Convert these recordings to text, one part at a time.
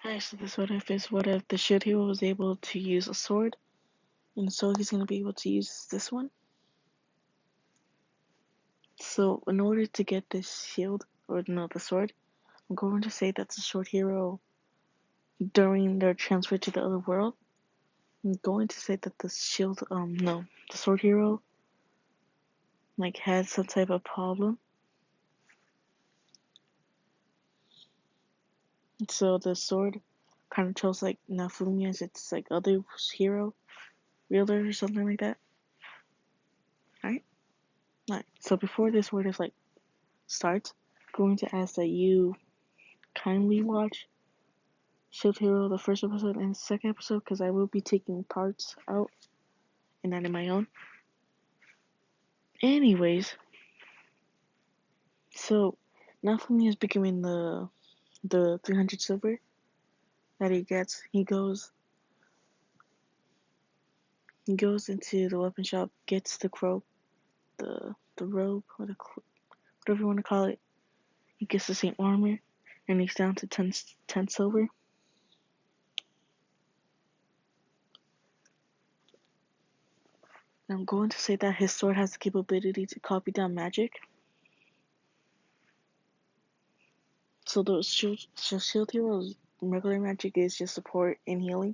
Alright, so this what if is what if the shield hero was able to use a sword, and so he's gonna be able to use this one. So in order to get this shield, or no, the sword, I'm going to say that the sword hero, during their transfer to the other world, I'm going to say that the shield, no, the sword hero, like, had some type of problem. So the sword kind of chose like Nafumi as its like other hero wielder or something like that. Right? Right. So before this word is like starts, I'm going to ask that you kindly watch Shield Hero the first episode and the second episode, because I will be taking parts out and adding my own. Anyways, so Nafumi is becoming the 300 silver that he gets. He goes into the weapon shop, gets the robe, the robe, or whatever you want to call it. He gets the same armor, and he's down to 10 silver. And I'm going to say that his sword has the capability to copy down magic. So the shield hero's regular magic is just support and healing.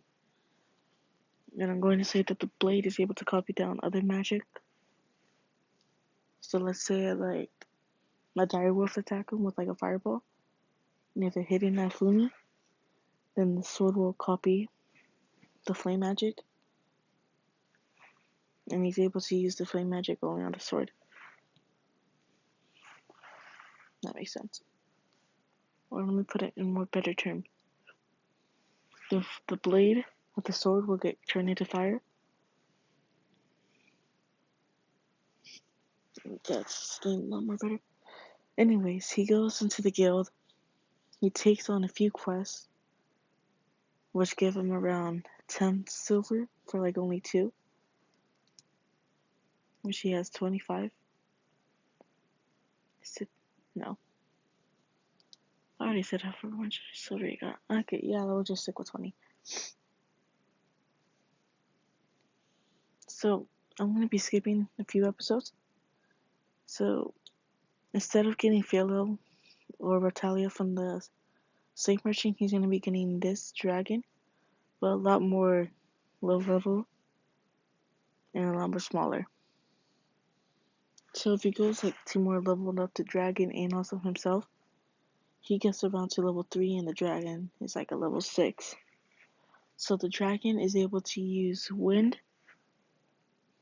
And I'm going to say that the blade is able to copy down other magic. So let's say like a direwolf attack him with like a fireball, and if it hitting Nafumi, then the sword will copy the flame magic, and he's able to use the flame magic only on the sword. That makes sense. Or let me put it in more better terms. The blade of the sword will get turned into fire. That's a lot more better. Anyways, he goes into the guild. He takes on a few quests, which give him around 10 silver for like only 2, which he has 25. No. I already said how much silver he got. Okay, yeah, we'll just stick with 20. So, I'm going to be skipping a few episodes. So, instead of getting Philo or Ratalia from the slave merchant, he's going to be getting this dragon, but a lot more low level and a lot more smaller. So if he goes like 2 more leveled up to dragon and also himself, he gets around to level 3 and the dragon is like a level 6. So the dragon is able to use wind,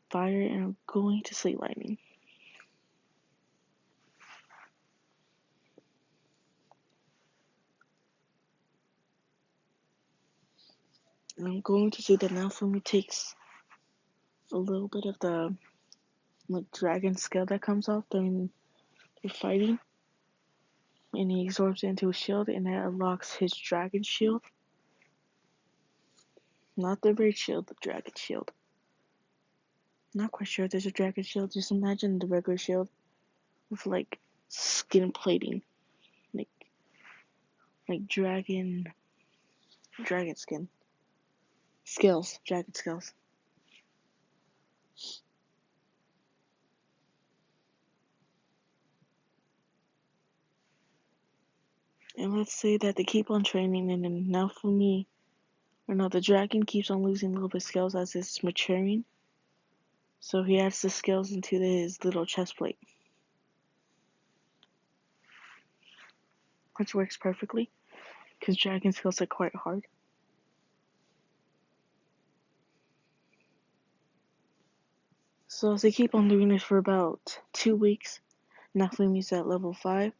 fire, and I'm going to say lightning. And I'm going to say that Nafumi takes a little bit of the like dragon scale that comes off during the fighting, and he absorbs it into his shield, and that unlocks his dragon shield. Not the raid shield, the dragon shield. Not quite sure if there's a dragon shield. Just imagine the regular shield with like skin plating, like dragon skin, scales, dragon scales. And let's say that they keep on training, and then Nafumi, or no, the dragon keeps on losing a little bit of scales as it's maturing. So he adds the scales into his little chest plate, which works perfectly because dragon scales are quite hard. So as they keep on doing this for about 2 weeks, Nafumi's at level 5.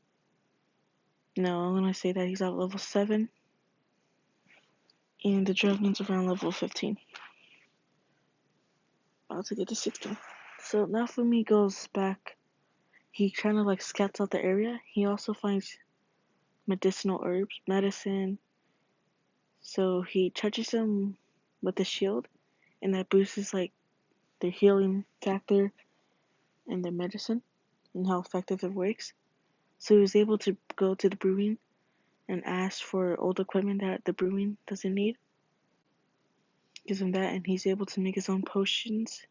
No, I'm gonna say that he's at level 7, and the dragon's around level 15. About to get to 16. So Nafumi goes back. He kind of like scouts out the area. He also finds medicinal herbs, medicine. So he touches them with the shield, and that boosts like their healing factor and their medicine and how effective it works. So he was able to go to the brewing and asks for old equipment that the brewing doesn't need. Gives him that, and he's able to make his own potions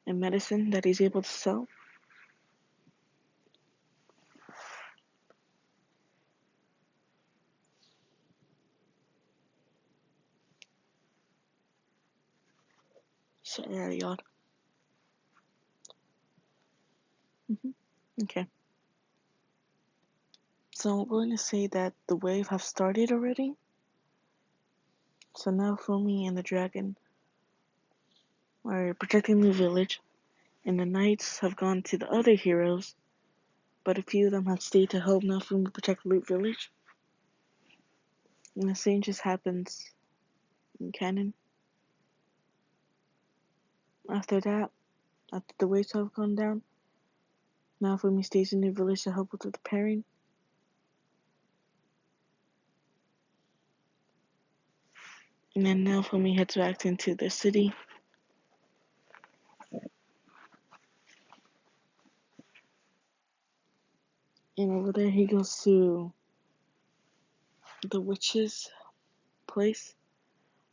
and medicine that he's able to sell. Sorry, I yawned. Okay. So I'm going to say that the wave have started already. So now Fumi and the dragon are protecting the village, and the knights have gone to the other heroes, but a few of them have stayed to help Nafumi protect Loot Village. And the same just happens in canon. After that, after the waves have gone down, Nafumi stays in the village to help with the pairing. And then Nafumi heads back into the city. And over there he goes to the witch's place,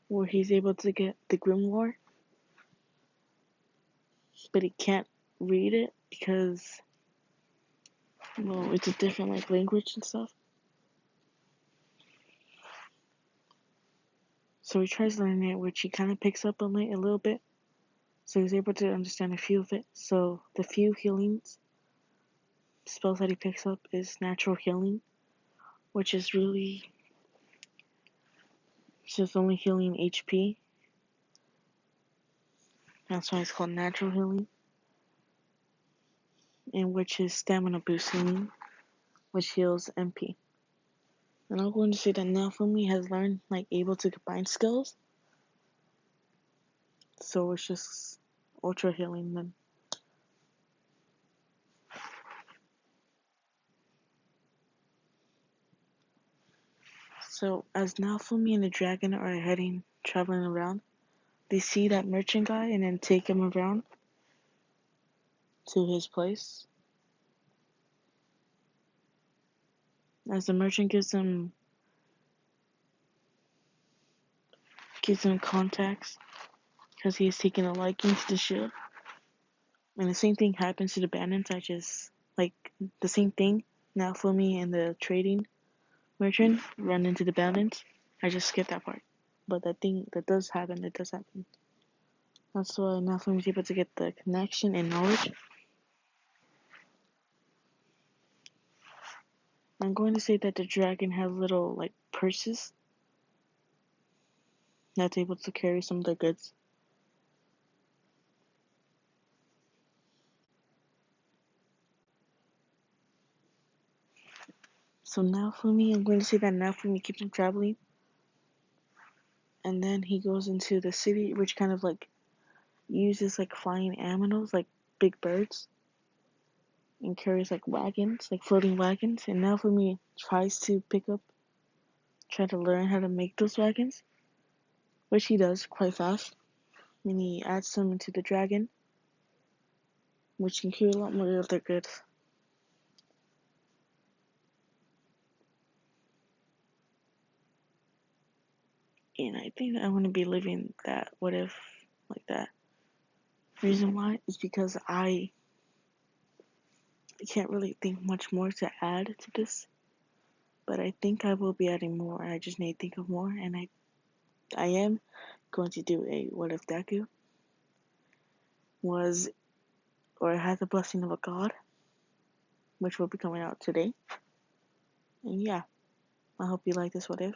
where he's able to get the grimoire, but he can't read it because, well, it's a different language and stuff. So he tries learning it, which he kind of picks up on it a little bit. So he's able to understand a few of it. So the few healings spells that he picks up is natural healing, which is really just only healing HP. That's why it's called natural healing. And which is stamina boost healing, which heals MP. And I'm going to say that Nafumi has learned able to combine skills. So it's just ultra healing then. So as Nafumi and the dragon are traveling around, they see that merchant guy and then take him around to his place. As the merchant gives him contacts because he is taking a liking to the ship. And the same thing happens to the bandits. I just the same thing. Nafumi and the trading merchant run into the bandits. I just skipped that part. But that thing that does happen, it does happen. That's why Nafumi is able to get the connection and knowledge. I'm going to say that the dragon has little purses that's able to carry some of the goods. So Nafumi, I'm going to say that Nafumi keeps on traveling. And then he goes into the city, which kind of uses flying animals, big birds, and carries wagons, floating wagons. And Nafumi tries to try to learn how to make those wagons, which he does quite fast. And he adds some into the dragon, which can carry a lot more of their goods. And I think that I want to be living that what if like that. Reason why is because I can't really think much more to add to this, but I think I will be adding more. I just need to think of more, and I am going to do a what if Deku was or had the blessing of a god, which will be coming out today. And yeah, I hope you like this what if.